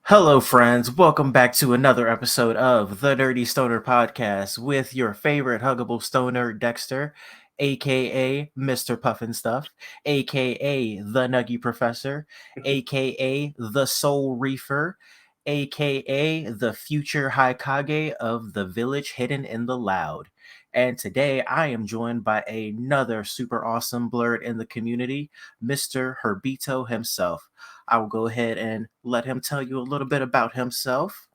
Hello, friends. Welcome back to another episode of the Nerdy Stoner Podcast with your favorite huggable stoner, Dexter, aka Mr. Puffin Stuff, aka the Nuggy Professor, aka the Soul Reefer, aka the future Haikage of the village hidden in the loud. And today I am joined by another super awesome blurred in the community, Mr. Herbito himself. I will go ahead and let him tell you a little bit about himself.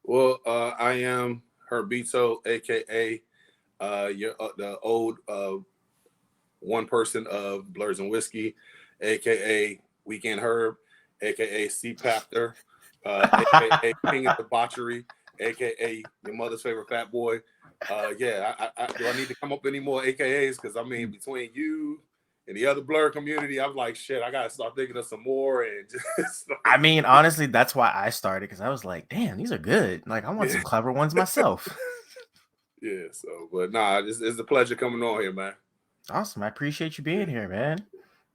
Well, I am Herbito, aka the old one person of Blurs and Whiskey, aka Weekend Herb, aka Sea Pactor, aka King of Debauchery, aka your mother's favorite fat boy. Do I need to come up with any more AKAs? Because I mean, between you and the other Blur community, I'm like, shit, I gotta start thinking of some more and just I mean, honestly, that's why I started because I was like, damn, these are good. Like, I want some clever ones myself. Yeah, so, but nah, it's a pleasure coming on here, man. Awesome. I appreciate you being here, man.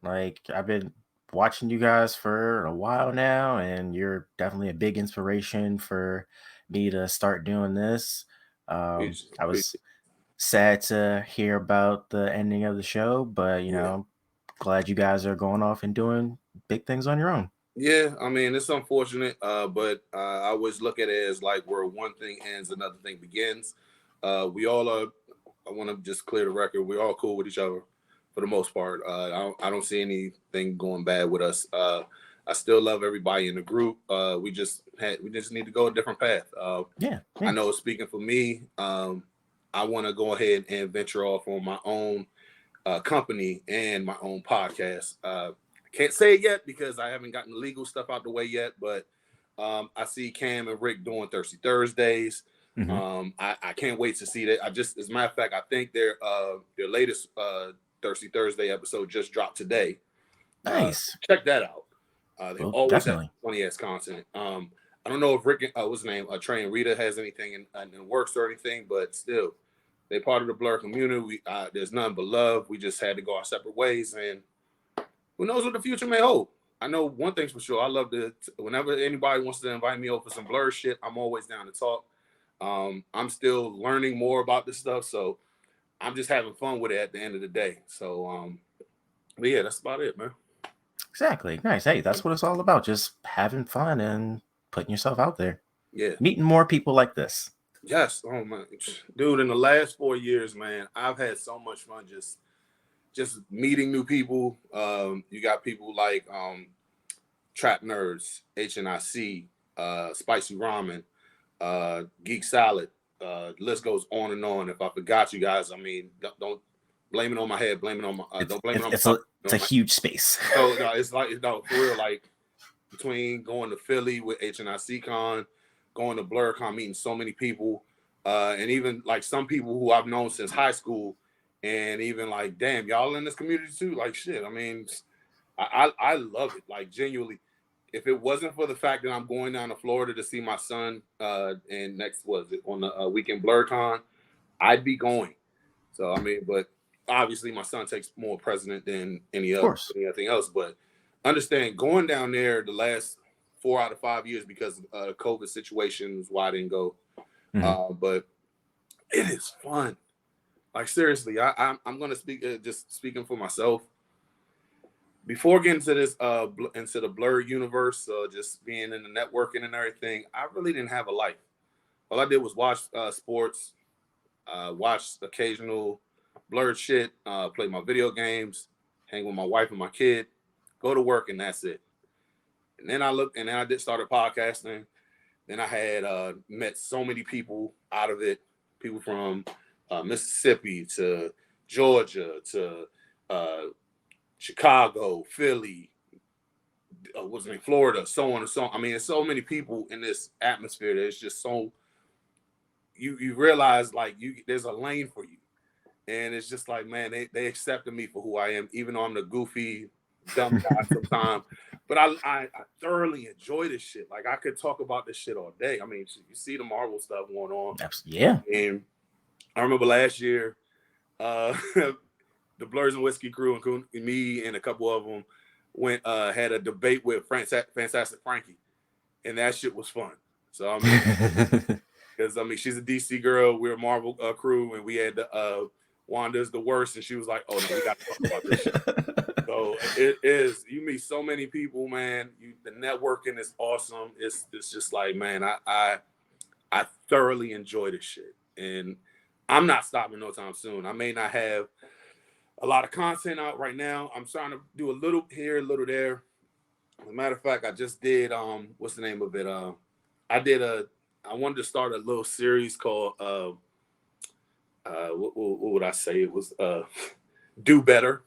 Like, I've been watching you guys for a while now, and you're definitely a big inspiration for me to start doing this. I was sad to hear about the ending of the show, but glad you guys are going off and doing big things on your own. Yeah, I mean it's unfortunate, but I always look at it as like where one thing ends, another thing begins. We all are. I want to just clear the record. We're all cool with each other for the most part. I don't see anything going bad with us. I still love everybody in the group. We just need to go a different path. Yeah. I know. Speaking for me, I want to go ahead and venture off on my own company and my own podcast. Can't say it yet because I haven't gotten the legal stuff out the way yet, but I see Cam and Rick doing Thirsty Thursdays. Mm-hmm. I can't wait to see that. As a matter of fact, I think their latest Thirsty Thursday episode just dropped today. Nice. Check that out. They Well, always definitely. have funny ass content. I don't know if Rick, what's his name, Trey and Rita has anything in works or anything, but still, they're part of the Blur community. There's none but love. We just had to go our separate ways, and who knows what the future may hold. I know one thing's for sure. I love to, whenever anybody wants to invite me over for some Blur shit, I'm always down to talk. I'm still learning more about this stuff, so I'm just having fun with it at the end of the day. So, but yeah, that's about it, man. Exactly. Nice. Hey, that's what it's all about. Just having fun and putting yourself out there. Yeah. Meeting more people like this. Yes. Oh man, dude. In the last 4 years, man, I've had so much fun just meeting new people. You got people like Trap Nerds, HNIC, Spicy Ramen, Geek Salad. List goes on and on. If I forgot you guys, I mean, don't blame it on my head. Blame it on my. Don't blame it on my. It's a huge space. No, it's like for real. Like between going to Philly with HNIC Con, going to BlurCon, meeting so many people, and even like some people who I've known since high school, and even like, damn, y'all in this community too. Like shit. I mean, I love it. Like genuinely. If it wasn't for the fact that I'm going down to Florida to see my son, and next was it on the weekend BlurCon, I'd be going. So I mean, but obviously my son takes more precedent than anything else. But understand going down there the last 4 out of 5 years because of COVID situations why I didn't go. Mm-hmm. But it is fun. Like seriously, I'm gonna speak just speaking for myself. Before getting to this into the Blur universe, just being in the networking and everything, I really didn't have a life. All I did was watch sports, watch occasional Blurred shit, play my video games, hang with my wife and my kid, go to work, and that's it. And then I did started podcasting. Then I had met so many people out of it, people from Mississippi to Georgia to Chicago, Philly, Florida, so on and so on. I mean, there's so many people in this atmosphere that it's just so you realize like there's a lane for you. And it's just like, man, they accepted me for who I am, even though I'm the goofy, dumb guy sometimes. But I thoroughly enjoy this shit. Like I could talk about this shit all day. I mean, you see the Marvel stuff going on. Yeah. And I remember last year, the Blurs and Whiskey crew and me and a couple of them went had a debate with Fantastic Frankie. and that shit was fun. So I mean, because I mean, she's a DC girl, we're a Marvel crew, and we had the Wanda's the worst, and she was like, "Oh no, we got to talk about this shit." So it is. You meet so many people, man. The networking is awesome. It's just like, man, I thoroughly enjoy this shit, and I'm not stopping no time soon. I may not have a lot of content out right now. I'm trying to do a little here, a little there. As a matter of fact, I just did what's the name of it? I wanted to start a little series called what would I say? It was Do Better.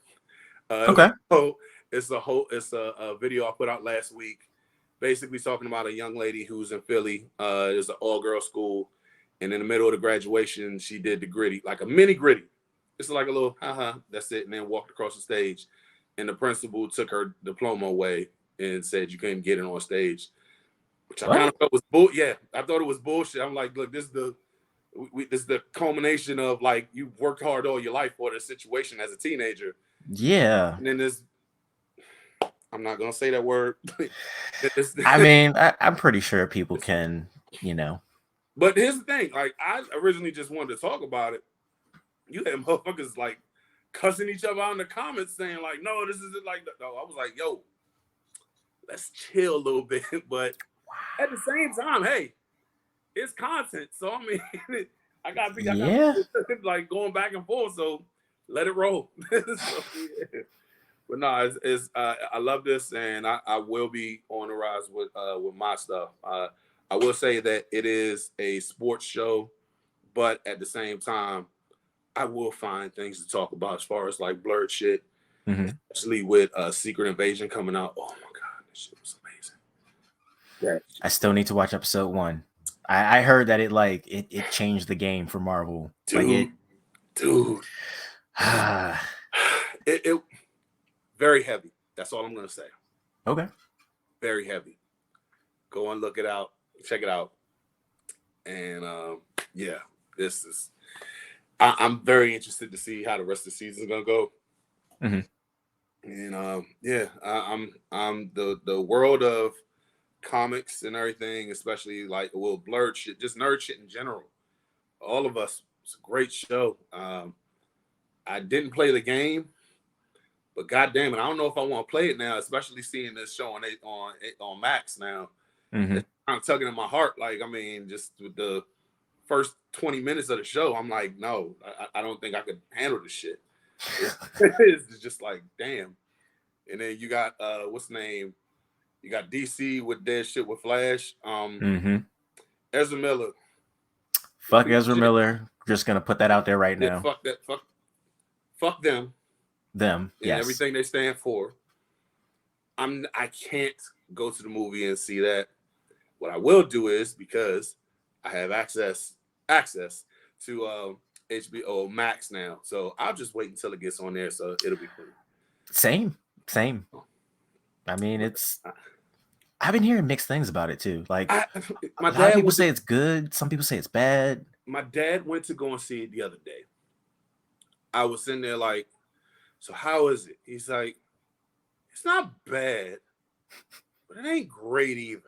Okay. So it's a video I put out last week, basically talking about a young lady who's in Philly. It's an all-girl school, and in the middle of the graduation, she did the gritty, like a mini gritty. It's like a little, that's it, and then walked across the stage. And the principal took her diploma away and said you couldn't get it on stage, which I kind of thought was yeah, I thought it was bullshit. I'm like, look, this is the culmination of like you worked hard all your life for this situation as a teenager. Yeah. And then I'm not gonna say that word. I mean, I'm pretty sure people can, you know. But here's the thing: like, I originally just wanted to talk about it. You had motherfuckers like cussing each other out in the comments, saying like, "No, this isn't like that." No, I was like, "Yo, let's chill a little bit." But at the same time, hey, it's content, so I mean, I got like going back and forth. So let it roll. So, yeah. But no, it's I love this, and I will be on the rise with my stuff. I will say that it is a sports show, but at the same time, I will find things to talk about as far as like blurred shit, especially with Secret Invasion coming out. Oh my god, this shit was amazing. I still need to watch episode 1. I heard that it changed the game for Marvel. Dude. it very heavy. That's all I'm gonna say. Okay. Very heavy. Go and look it out. Check it out. And yeah, this is. I'm very interested to see how the rest of the season is gonna go. And yeah, I'm the world of comics and everything, especially like blurred shit, just nerd shit in general. All of us. It's a great show. I didn't play the game. But goddamn it, I don't know if I want to play it now, especially seeing this show on Max now. It's kind of tugging in my heart. Like, I mean, just with the first 20 minutes of the show, I'm like, no, I don't think I could handle this shit. It's just like, damn. And then you got what's the name? You got DC with their shit with Flash. Ezra Miller. Fuck Ezra Miller. Just gonna put that out there right now. Fuck that. Fuck them. Them, and everything they stand for. I can't go to the movie and see that. What I will do is, because I have access to HBO Max now, so I'll just wait until it gets on there, so it'll be free. Same. I mean, I've been hearing mixed things about it too. Like, a lot of people say it's good. Some people say it's bad. My dad went to go and see it the other day. I was sitting there like, so how is it? He's like, it's not bad, but it ain't great either.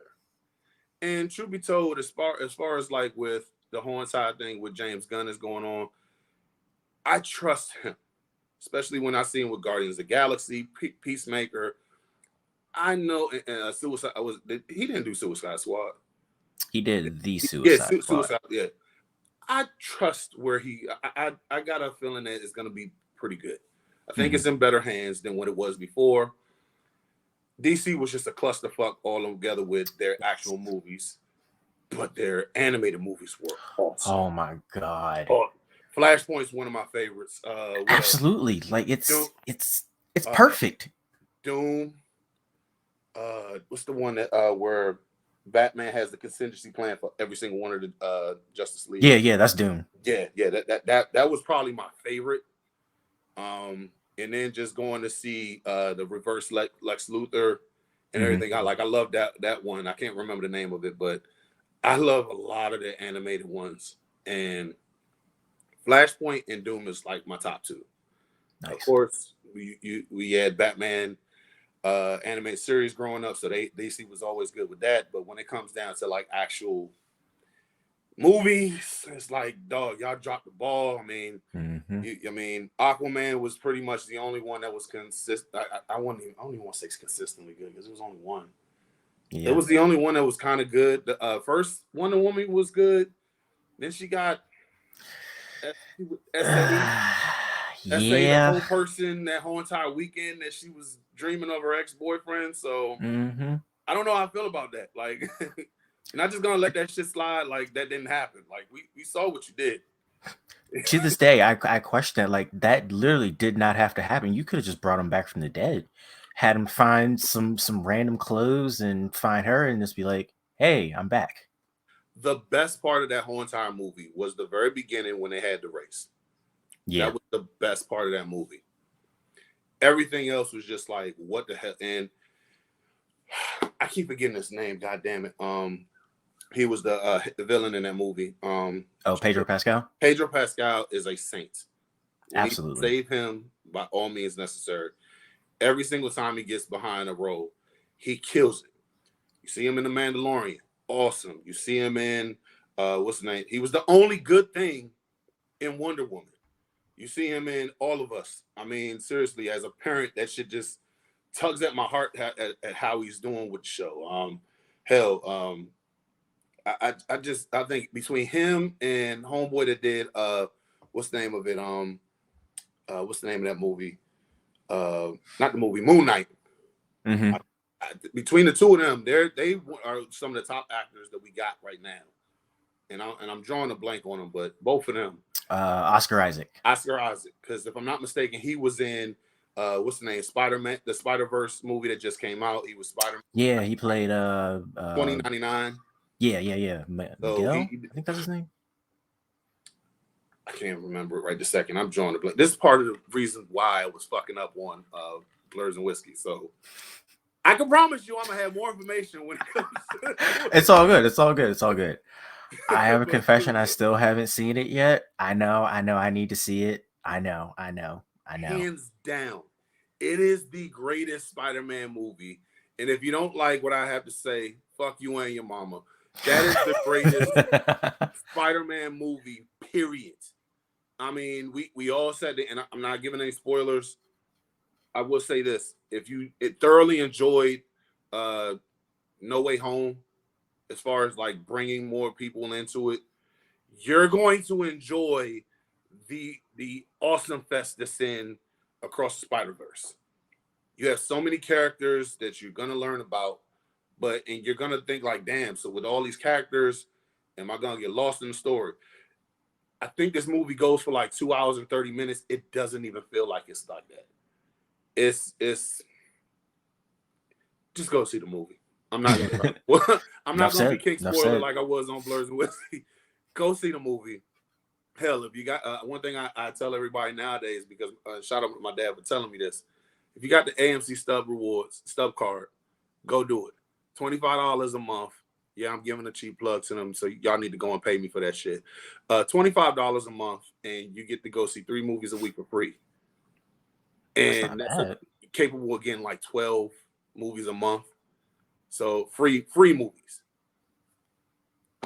And truth be told, as far as like with the whole entire thing with James Gunn is going on, I trust him, especially when I see him with Guardians of the Galaxy, Peacemaker. I know Suicide. He didn't do Suicide Squad. He did the Suicide Squad. Suicide. Yeah, I trust where I got a feeling that it's gonna be pretty good. I think it's in better hands than what it was before. DC was just a clusterfuck all together with their actual movies, but their animated movies were awesome. Oh my god! Flashpoint's one of my favorites. Absolutely, like it's perfect. Doom. What's the one that where Batman has the contingency plan for every single one of the Justice League? Yeah, that's Doom. Yeah. That was probably my favorite. And then just going to see the reverse Lex Luthor and everything. I love that one. I can't remember the name of it, but I love a lot of the animated ones. And Flashpoint and Doom is like my top two. Nice. Of course, we had Batman animated series growing up, so DC was always good with that. But when it comes down to like actual movies, it's like, dog, y'all dropped the ball. I mean, Aquaman was pretty much the only one that was consistent. I don't even want to say consistently good because it was only one. Yeah. It was the only one that was kind of good. The first Wonder Woman was good. Then she got SA the whole person that whole entire weekend that she was dreaming of her ex-boyfriend. So I don't know how I feel about that. Like, not just gonna let that shit slide. Like that didn't happen. Like we saw what you did. To this day, I question that. Like that literally did not have to happen. You could have just brought him back from the dead, had him find some random clothes and find her, and just be like, "Hey, I'm back." The best part of that whole entire movie was the very beginning when they had the race. Yeah, that was the best part of that movie. Everything else was just like, what the hell? And I keep forgetting his name. God damn it. He was the villain in that movie. Pedro Pascal. Pedro Pascal is a saint. When Absolutely, save him by all means necessary. Every single time he gets behind a role, he kills it. You see him in The Mandalorian, awesome. You see him in what's the name? He was the only good thing in Wonder Woman. You see him in All of Us. I mean, seriously, as a parent, that shit just tugs at my heart at how he's doing with the show. I think between him and homeboy that did what's the name of it? What's the name of that movie? Not the movie, Moon Knight. Between the two of them, they are some of the top actors that we got right now. And I'm drawing a blank on them, but both of them. Oscar Isaac. Because if I'm not mistaken, he was in what's the name? Spider-Man, the Spider-Verse movie that just came out. He was Spider-Man. Yeah, he played 2099. Yeah. Miguel? I think that's his name. I can't remember it right this second. I'm drawing a blank. This is part of the reason why I was fucking up on Blurs and Whiskey. So I can promise you I'm gonna have more information when it comes to It's all good. I have a confession. I still haven't seen it yet. I know. I need to see it. I know. Hands down, it is the greatest Spider-Man movie. And if you don't like what I have to say, fuck you and your mama. That is the greatest Spider-Man movie, period. I mean, we all said it, and I'm not giving any spoilers. I will say this. If you thoroughly enjoyed No Way Home, as far as like bringing more people into it, you're going to enjoy the awesome fest that's in Across the Spider-Verse. You have so many characters that you're gonna learn about, and you're gonna think like, damn, so with all these characters, am I gonna get lost in the story? I think this movie goes for like 2 hours and 30 minutes. It doesn't even feel like it's like that. It's just go see the movie. I'm not gonna be king spoiler like I was on Blurs and Whiskey. Go see the movie. Hell, if you got one thing I tell everybody nowadays, because shout out to my dad for telling me this. If you got the AMC stub card, go do it. $25 a month. Yeah, I'm giving a cheap plug to them, so y'all need to go and pay me for that shit. $25 a month, and you get to go see 3 movies a week for free. And that's capable of getting like 12 movies a month. So free movies.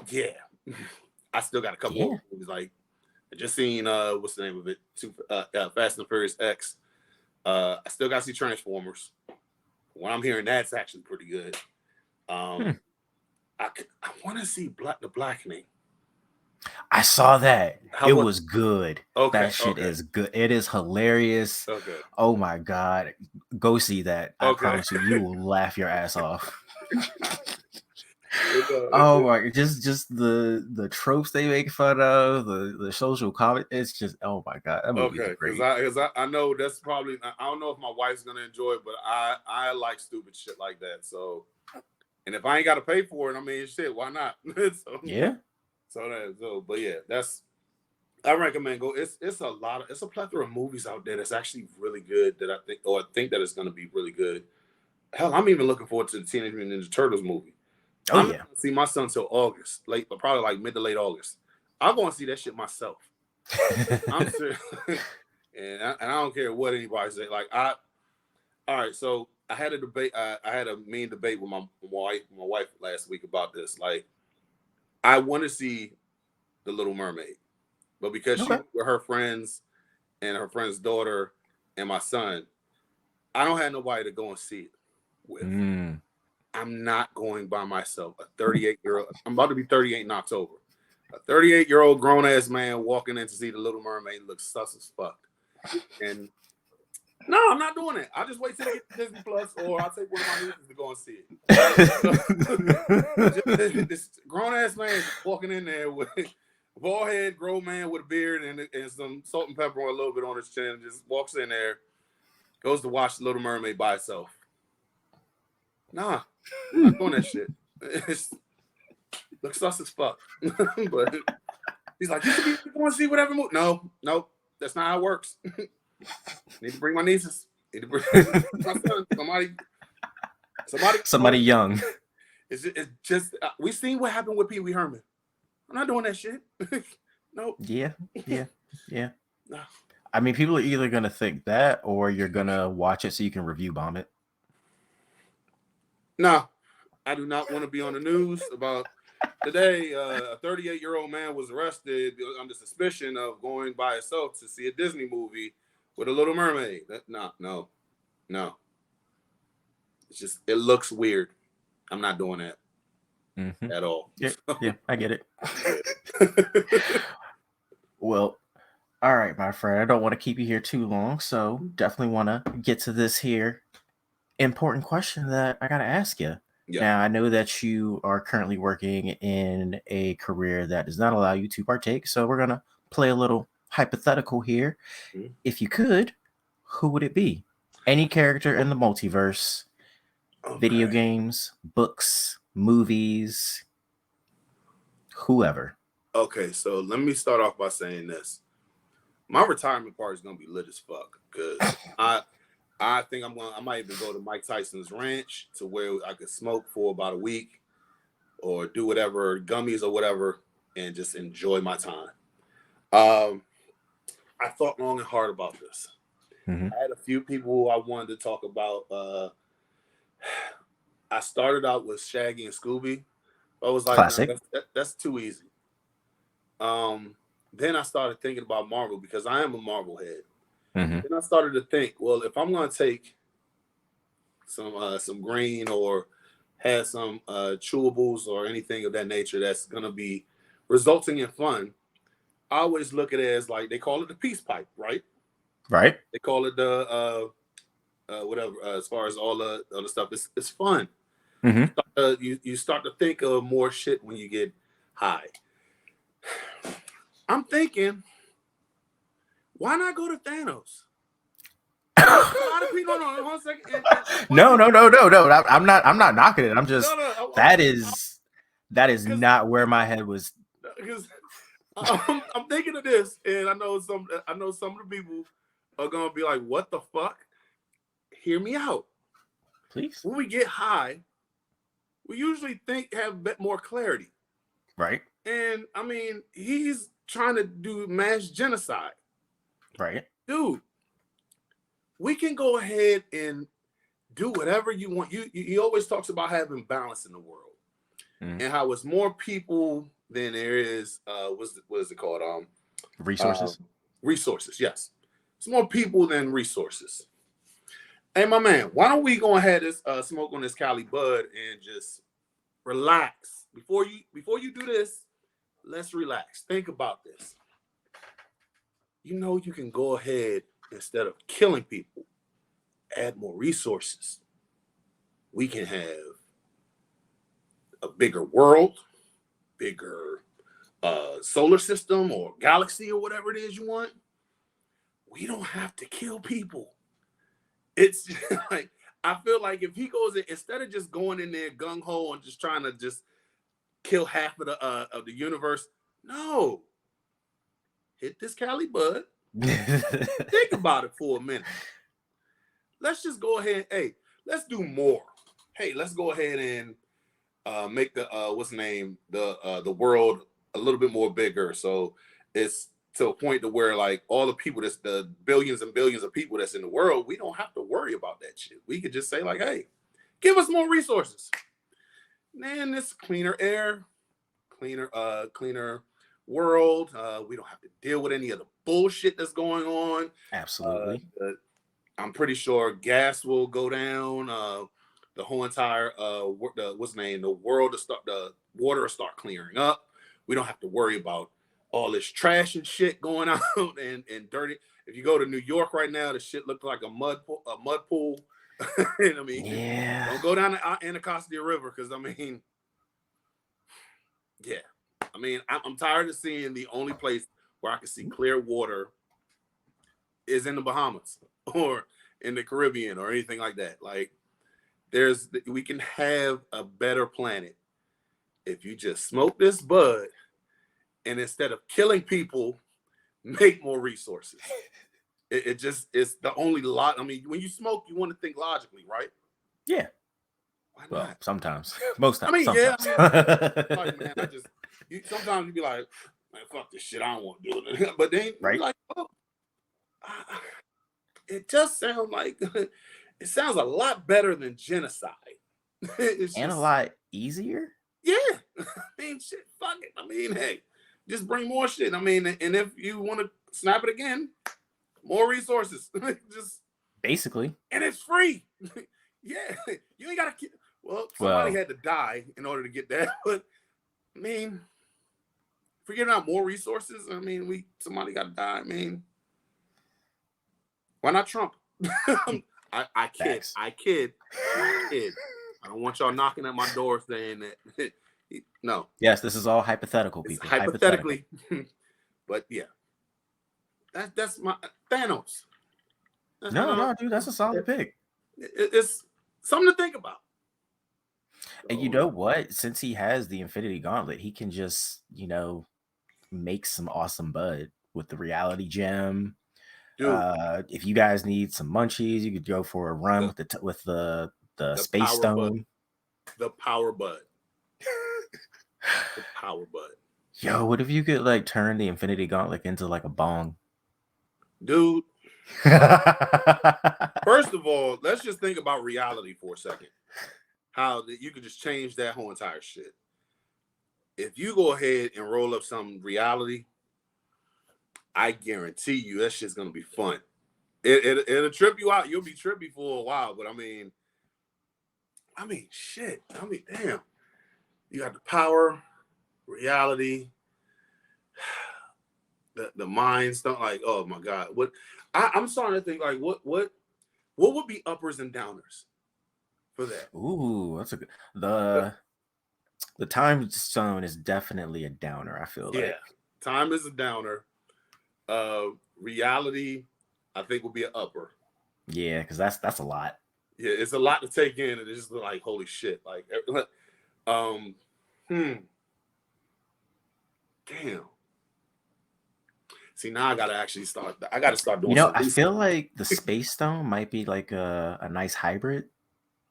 Yeah. I still got a couple more movies. Like, I just seen what's the name of it? Fast and Furious X. I still got to see Transformers. When I'm hearing that's actually pretty good. I want to see The Blackening. I saw that. It was good. Okay. That shit is good. It is hilarious. Okay. Oh my god. Go see that. I promise you will laugh your ass off. Oh my! Just the tropes they make fun of, the social comment. It's just, oh my god, that movie is great. Because I know that's probably, I don't know if my wife's gonna enjoy it, but I like stupid shit like that. So, and if I ain't got to pay for it, I mean, shit, why not? Yeah. But yeah, I recommend go. It's a plethora of movies out there that's actually really good that I think that it's gonna be really good. Hell, I'm even looking forward to the Teenage Mutant Ninja Turtles movie. I'm not gonna see my son till August, probably like mid to late August. I'm going to see that shit myself. I'm serious, and I don't care what anybody say. All right. So I had a debate. I had a mean debate with my wife last week about this. Like, I want to see the Little Mermaid, but because she Okay. went with her friends and her friend's daughter and my son, I don't have nobody to go and see it with. Mm. I'm not going by myself. A 38-year-old. I'm about to be 38 in October. A 38-year-old grown ass man walking in to see the Little Mermaid looks sus as fuck. And no, I'm not doing it. I'll just wait till it gets Disney Plus, or I'll take one of my nieces to go and see it. This grown ass man walking in there with bald head, grown man with a beard and some salt and pepper a little bit on his chin, just walks in there, goes to watch the Little Mermaid by itself. Nah, I'm not doing that shit. It's looks sus as fuck. But he's like, you want to see whatever movie? No, that's not how it works. Need to bring my nieces. Need to bring my son. Somebody young. It's just we seen what happened with Pee Wee Herman. I'm not doing that shit. Nope. Yeah. No. I mean, people are either gonna think that, or you're gonna watch it so you can review bomb it. No, I do not want to be on the news about today. A 38-year-old man was arrested under suspicion of going by himself to see a Disney movie with a Little Mermaid. No. It's just, it looks weird. I'm not doing that at all. Yeah, I get it. Well, all right, my friend. I don't want to keep you here too long, so definitely want to get to this here important question that I got to ask you. Yeah. Now, I know that you are currently working in a career that does not allow you to partake, so we're going to play a little hypothetical here. Mhm. If you could, who would it be? Any character in the multiverse, video games, books, movies, whoever. Okay, so let me start off by saying this. My retirement party is gonna be lit as fuck because I think I might even go to Mike Tyson's ranch to where I could smoke for about a week or do whatever, gummies or whatever, and just enjoy my time. I thought long and hard about this. Mm-hmm. I had a few people who I wanted to talk about. I started out with Shaggy and Scooby. I was like, Classic. that's too easy. Then I started thinking about Marvel because I am a Marvel head. Mm-hmm. Then I started to think, well, if I'm gonna take some green or have some chewables or anything of that nature that's gonna be resulting in fun, I always look at it as like they call it the peace pipe, right? Right. They call it the whatever. As far as all the other stuff, it's fun. Mm-hmm. You start to think of more shit when you get high. I'm thinking, why not go to Thanos? A lot of people, no, 1 second. No. I'm not knocking it. I'm just that is not where my head was. Because I'm thinking of this, and I know some of the people are gonna be like, "What the fuck?" Hear me out. Please. When we get high, we usually have a bit more clarity. Right. And I mean, he's trying to do mass genocide. Right. Dude, we can go ahead and do whatever you want. He always talks about having balance in the world. And how it's more people than there is what is it called? Resources. Resources, yes. It's more people than resources. Hey, my man, why don't we go ahead and smoke on this Cali Bud and just relax? Before you do this, let's relax. Think about this. You know, you can go ahead, instead of killing people, add more resources. We can have a bigger world, bigger solar system or galaxy or whatever it is you want. We don't have to kill people. It's like, I feel like if he goes in, instead of just going in there gung ho and just trying to just kill half of the universe, no. Hit this Cali Bud. Think about it for a minute. Let's just go ahead. Hey, let's do more. Hey, let's go ahead and make the the world a little bit more bigger. So it's to a point to where like all the people that's the billions and billions of people that's in the world, we don't have to worry about that shit. We could just say like, hey, give us more resources. Man, this cleaner air, cleaner world. We don't have to deal with any of the bullshit that's going on. Absolutely. I'm pretty sure gas will go down. The whole entire what's the name? The world to start, the water will start clearing up. We don't have to worry about all this trash and shit going out and dirty. If you go to New York right now, the shit looks like a mud pool. And I mean, Yeah. don't go down the Anacostia River because I mean, yeah, I mean, I'm tired of seeing the only place where I can see clear water is in the Bahamas or in the Caribbean or anything like that. Like, we can have a better planet if you just smoke this bud and instead of killing people, make more resources. It's the only lot. I mean, when you smoke, you want to think logically, right? Yeah. Why not? Well, sometimes. Most times. I mean, sometimes. yeah. I mean, like, man, sometimes you be like, man, fuck this shit. I don't want to do it. But then you be like, oh, it just sounds like it sounds a lot better than genocide. It's and just, a lot easier. Yeah. I mean, shit, fuck it. I mean, hey, just bring more shit. I mean, and if you want to snap it again, more resources. Just basically. And it's free. Yeah. You ain't got to somebody had to die in order to get that. But I mean, figuring out more resources, I mean, somebody got to die. I mean, why not Trump? I kid. I kid. I don't want y'all knocking at my door saying that. No. Yes, this is all hypothetical, people. Hypothetically. But yeah. That's my Thanos. No, dude, that's a solid pick. It's something to think about. And you know what? Since he has the Infinity Gauntlet, he can just, make some awesome bud with the reality gem. Dude, if you guys need some munchies, you could go for a run with the space stone. The power bud. The power bud. Yo, what if you could like turn the Infinity Gauntlet into like a bong? Dude. First of all, let's just think about reality for a second. How that you could just change that whole entire shit. If you go ahead and roll up some reality, I guarantee you that shit's gonna be fun. It'll trip you out. You'll be trippy for a while, but I mean, shit. I mean, damn. You got the power, reality, the mind stuff. Like, oh my god, what? I'm starting to think like, what would be uppers and downers for that? Ooh, that's a good. The time stone is definitely a downer. I feel like time is a downer. Reality, I think, will be an upper. Yeah, because that's a lot. Yeah, it's a lot to take in, and it's just like holy shit. Like, damn. See, now I gotta actually start. I gotta start doing. I feel like the space stone might be like a nice hybrid.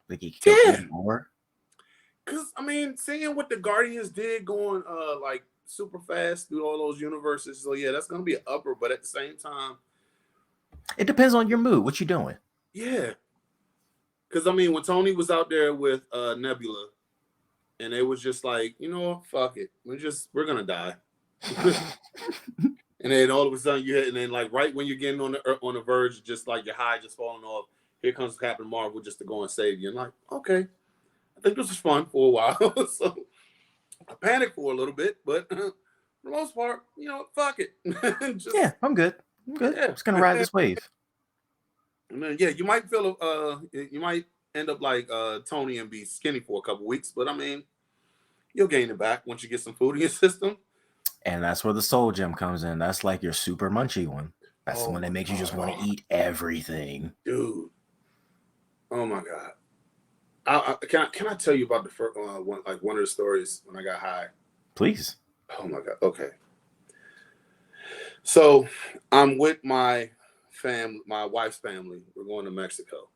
Like you can get more. Because I mean, seeing what the Guardians did going like super fast through all those universes, so yeah, that's gonna be an upper. But at the same time, it depends on your mood. What you doing? Yeah. Because I mean, when Tony was out there with Nebula, and it was just like, fuck it, we're gonna die. And then all of a sudden and then like right when you're getting on the verge, just like your high just falling off, here comes Captain Marvel just to go and save you. And like, okay, I think this was fun for a while. So I panicked for a little bit, but for the most part, fuck it. I'm good. I'm good. Yeah. I'm just gonna ride this wave. And then, you might you might end up like Tony and be skinny for a couple weeks, but I mean, you'll gain it back once you get some food in your system. And that's where the soul gem comes in. That's like your super munchy one. That's the one that makes you just want to eat everything. Dude. Oh my God. Can I tell you about the first one of the stories when I got high? Please. Oh my God. Okay. So I'm with my wife's family. We're going to Mexico.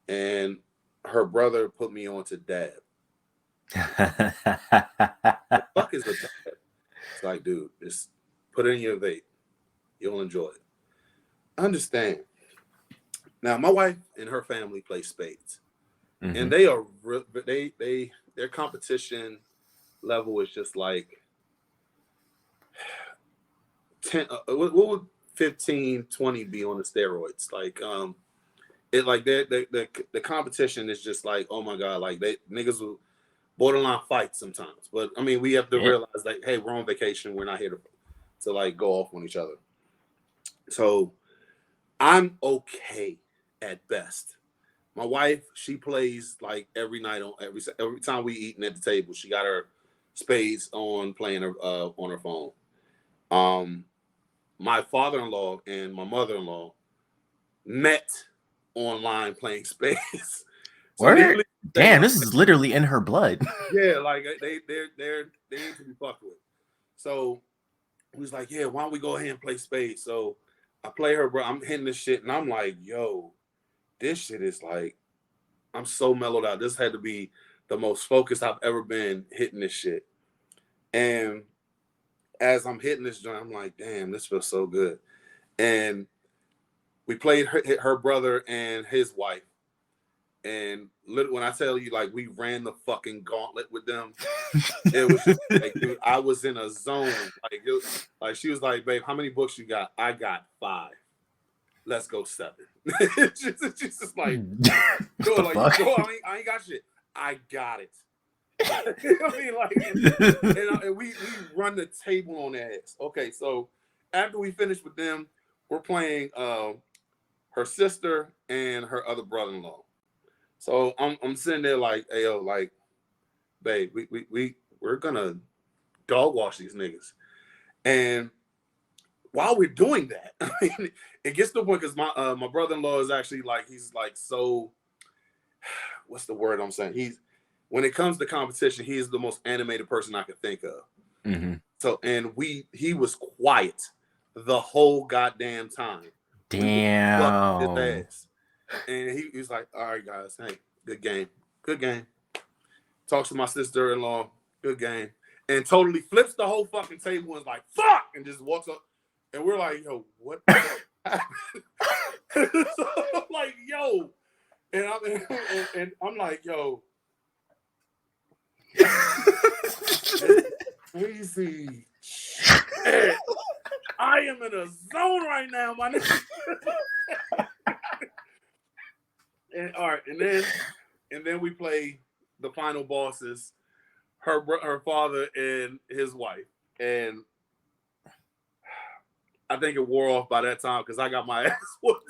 And her brother put me on to dab. The fuck is a dab? It's like, dude, just Put it in your vape. You'll enjoy it. Understand. Now, my wife and her family play spades, and they are their competition level is just like 10. What would 15, 20 be on the steroids? Like it like the competition is just like, oh my god, like they niggas will borderline fight sometimes. But I mean, we have to realize like, hey, we're on vacation. We're not here to like go off on each other. So I'm okay at best. My wife, she plays like every night on every time we eating at the table. She got her spades on playing her on her phone. My father-in-law and my mother-in-law met online playing spades. So damn, this is literally in her blood. Yeah, like they need to be fucked with. So he was like, yeah, why don't we go ahead and play spades? So I play her, bro. I'm hitting this shit, and I'm like, yo, this shit is like, I'm so mellowed out. This had to be the most focused I've ever been hitting this shit. And as I'm hitting this joint, I'm like, damn, this feels so good. And we played her brother and his wife. And when I tell you, like, we ran the fucking gauntlet with them, it was just like, dude, I was in a zone. Like she was like, babe, how many books you got? I got 5. Let's go 7. It's just like, I ain't got shit. I got it. I mean, like, and we run the table on their ass. Okay, so after we finish with them, we're playing her sister and her other brother-in-law. So I'm sitting there like, hey, yo, like, babe, we're gonna dog wash these niggas. And while we're doing that, I mean, it gets to the point because my brother-in-law is actually like, he's like, so what's the word I'm saying? When it comes to competition, he is the most animated person I could think of. Mm-hmm. So, and he was quiet the whole goddamn time. Damn. His ass. And he was like, all right, guys, hey, good game. Good game. Talks to my sister-in-law, good game. And totally flips the whole fucking table and is like, fuck! And just walks up. And we're like, yo, what happened? So I'm like, yo. And I'm like, yo. Crazy shit. I am in a zone right now, my nigga. And all right, and then we play the final bosses, her father and his wife, and I think it wore off by that time because I got my ass whooped.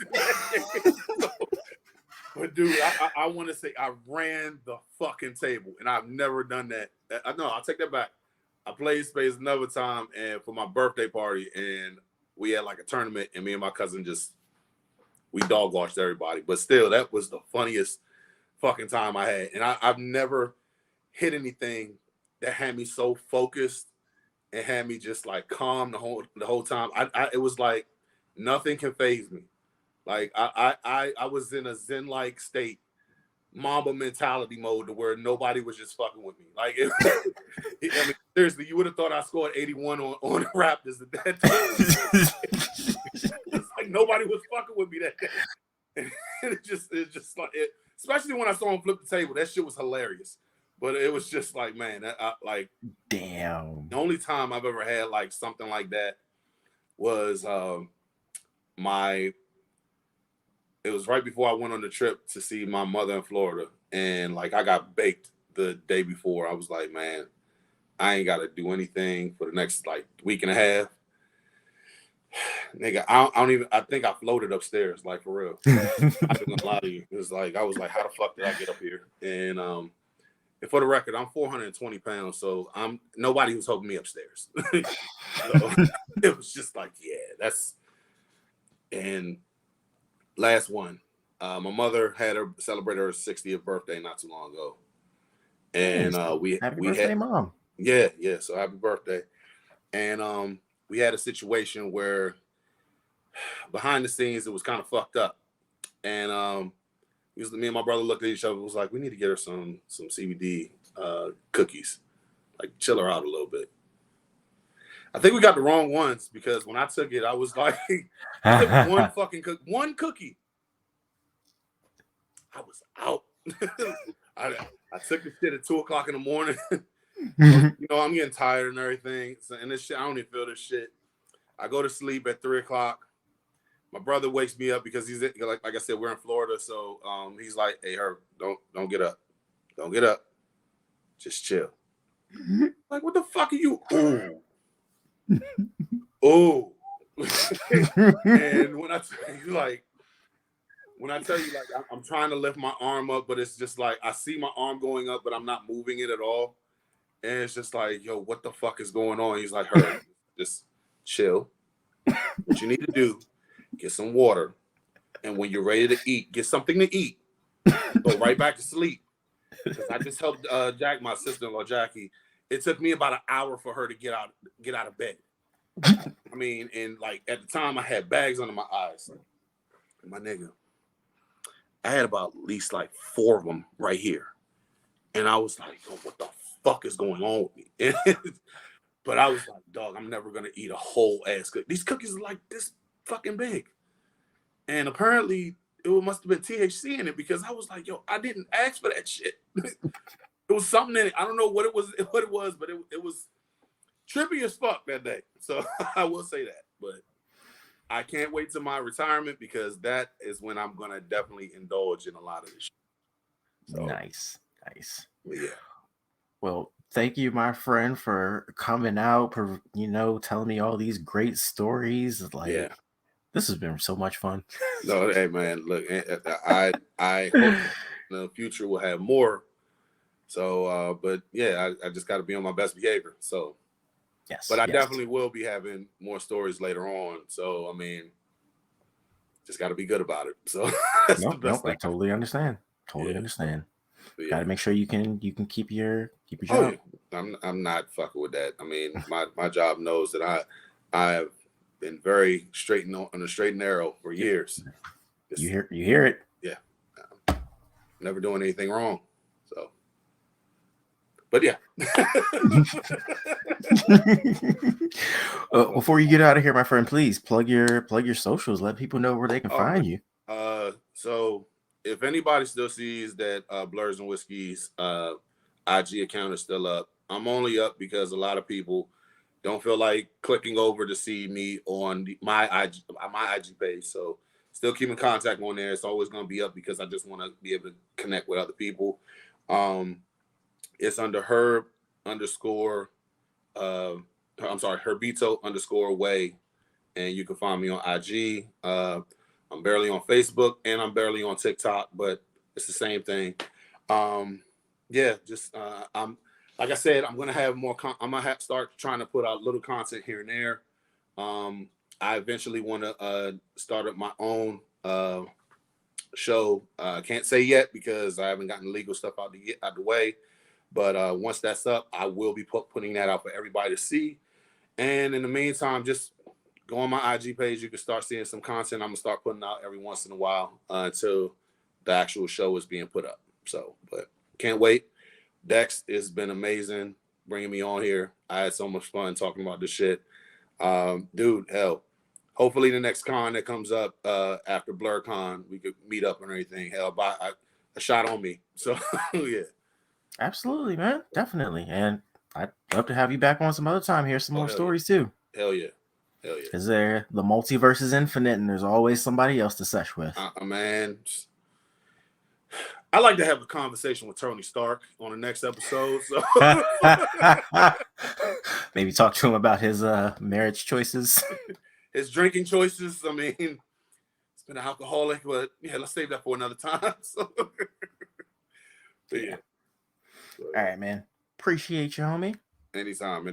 But dude, I want to say I ran the fucking table, and I've never done that. No, I'll take that back. I played spades another time, and for my birthday party, and we had like a tournament, and me and my cousin we dog washed everybody. But still, that was the funniest fucking time I had, and I've never hit anything that had me so focused and had me just like calm the whole time. It was like nothing can faze me. Like I was in a zen-like state, Mamba mentality mode, to where nobody was just fucking with me. Like, I mean, seriously, you would have thought I scored 81 on the Raptors at that time. It's like nobody was fucking with me that day. And it's just like it, especially when I saw him flip the table. That shit was hilarious. But it was just like, man, like, damn. The only time I've ever had like something like that was it was right before I went on the trip to see my mother in Florida, and like I got baked the day before. I was like, man, I ain't got to do anything for the next like week and a half. Nigga, I think I floated upstairs, like, for real. I'm not gonna lie to you. It was like, I was like, how the fuck did I get up here? And for the record, I'm 420 pounds, so nobody was helping me upstairs. So it was just like, yeah, and last one. My mother had celebrated her 60th birthday not too long ago. And happy birthday, Mom. Yeah, so happy birthday. And we had a situation where behind the scenes it was kind of fucked up. And me and my brother looked at each other and was like, we need to get her some CBD cookies. Like, chill her out a little bit. I think we got the wrong ones because when I took it, I was like, I took one cookie. I was out. I took the shit at 2:00 in the morning. I'm getting tired and everything. So, and this shit, I don't even feel this shit. I go to sleep at 3:00. My brother wakes me up because he's like I said, we're in Florida, so he's like, "Hey, Herb, don't get up, don't get up, just chill." Like, what the fuck are you? Oh, and when I tell you, I'm trying to lift my arm up, but it's just like I see my arm going up, but I'm not moving it at all, and it's just like, yo, what the fuck is going on? He's like, Herb, just chill. What you need to do, get some water, and when you're ready to eat, get something to eat. Go right back to sleep. Because I just helped my sister-in-law Jackie. It took me about an hour for her to get out of bed. I mean, and like at the time I had bags under my eyes. My nigga, I had about at least like 4 of them right here. And I was like, yo, what the fuck is going on with me? But I was like, dog, I'm never gonna eat a whole ass cookie. These cookies are like this fucking big. And apparently it must have been THC in it because I was like, yo, I didn't ask for that shit. It was something in it. I don't know what it was, but it was trippy as fuck that day. So I will say that. But I can't wait till my retirement because that is when I'm gonna definitely indulge in a lot of this shit. So, nice. Yeah. Well, thank you, my friend, for coming out, telling me all these great stories. Like, this has been so much fun. No, hey man, look, I hope the future will have more. So, but yeah, I just got to be on my best behavior. So, yes, but I definitely will be having more stories later on. So, I mean, just got to be good about it. So, that's the best thing. I totally understand. Understand. Got to make sure you can keep your job. I'm not fucking with that. I mean, my job knows that I have been very on a straight and narrow for years. You hear it. Yeah. Never doing anything wrong. So, but yeah. Before you get out of here, my friend, please plug your socials. Let people know where they can find you. So if anybody still sees that Blurs and Whiskey's IG account is still up, I'm only up because a lot of people don't feel like clicking over to see me on my IG page. So still keep in contact on there. It's always going to be up because I just want to be able to connect with other people. It's under Herbito _way, and you can find me on IG. I'm barely on Facebook and I'm barely on TikTok, but it's the same thing. I'm like I said, I'm gonna have more. I'm gonna start trying to put out little content here and there. I eventually want to start up my own show. I can't say yet because I haven't gotten the legal stuff out the way. But once that's up, I will be putting that out for everybody to see. And in the meantime, just go on my IG page. You can start seeing some content. I'm going to start putting out every once in a while until the actual show is being put up. So, but can't wait. Dex has been amazing bringing me on here. I had so much fun talking about this shit. Dude, hell, hopefully the next con that comes up after BlurCon, we could meet up and everything. Hell, buy a shot on me. So, yeah. Absolutely, man. Definitely. And I'd love to have you back on some other time. Hear some more stories too. Hell yeah. Is there the multiverse is infinite and there's always somebody else to sesh with? Man, I like to have a conversation with Tony Stark on the next episode. So maybe talk to him about his marriage choices, his drinking choices. I mean, he's been an alcoholic, but yeah, let's save that for another time. So, yeah. All right, man. Appreciate you, homie. Anytime.